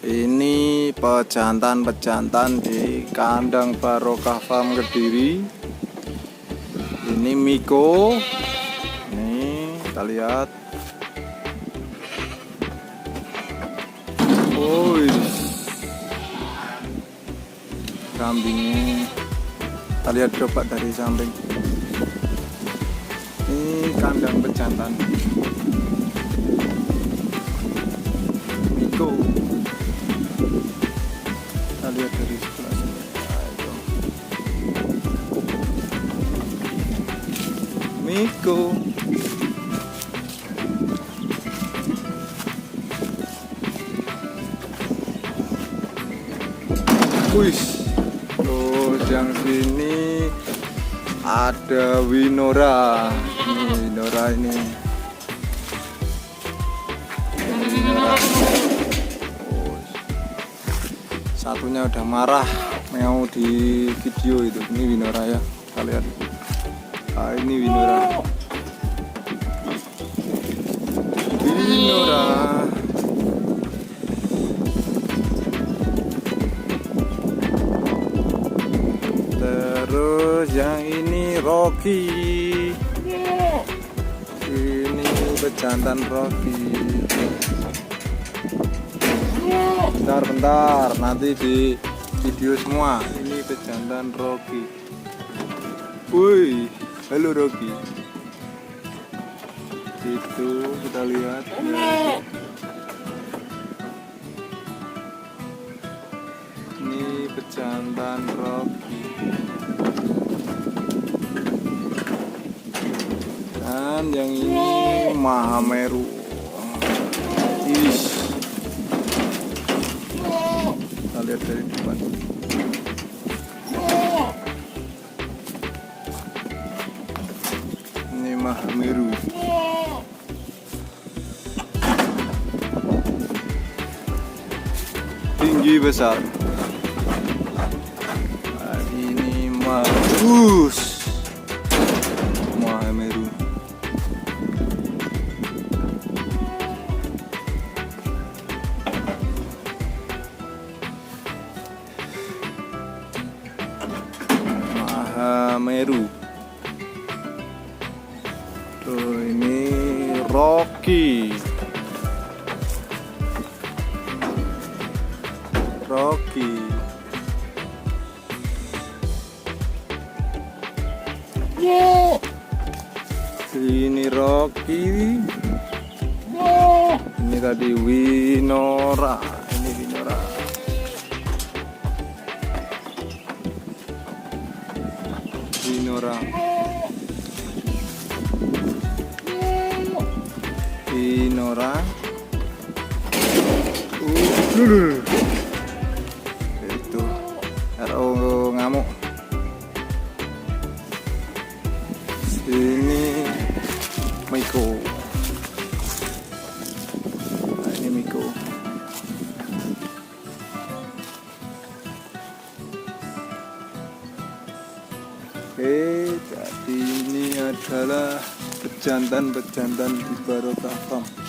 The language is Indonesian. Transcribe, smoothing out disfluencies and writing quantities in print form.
Ini pejantan-pejantan di kandang Barokah Farm Kediri. Ini Miko. Nih, kita lihat. Kambingnya. Kita lihat coba dari samping. Ini kandang pejantan. Miko. Kita lihat dari sebelah sini. Miko. Wih, terus yang sini ada Winora. Ini Winora ini. Winora. Satunya udah marah mau di video itu. Ini Winora ya, kalian. Ini Winora. Winora. Terus yang ini Rocky. Ini pejantan Rocky. Bentar, nanti di video semua. Ini pejantan Rocky. Woi, halo Rocky. Itu kita lihat. Ini pejantan Rocky. Dan yang ini Mahameru. Kita lihat dari depan. Ini Mahameru. Tinggi besar. Ini bagus. Mahameru. Mahameru. Tuh ini Rocky. Rocky. Ini Rocky. Ini tadi Winora. Ini Winora. Winora. Winora. Itu RO ngamuk. Ini Miko. Nah, ini Miko. Oke, jadi ini adalah pejantan-pejantan di Barokah Farm.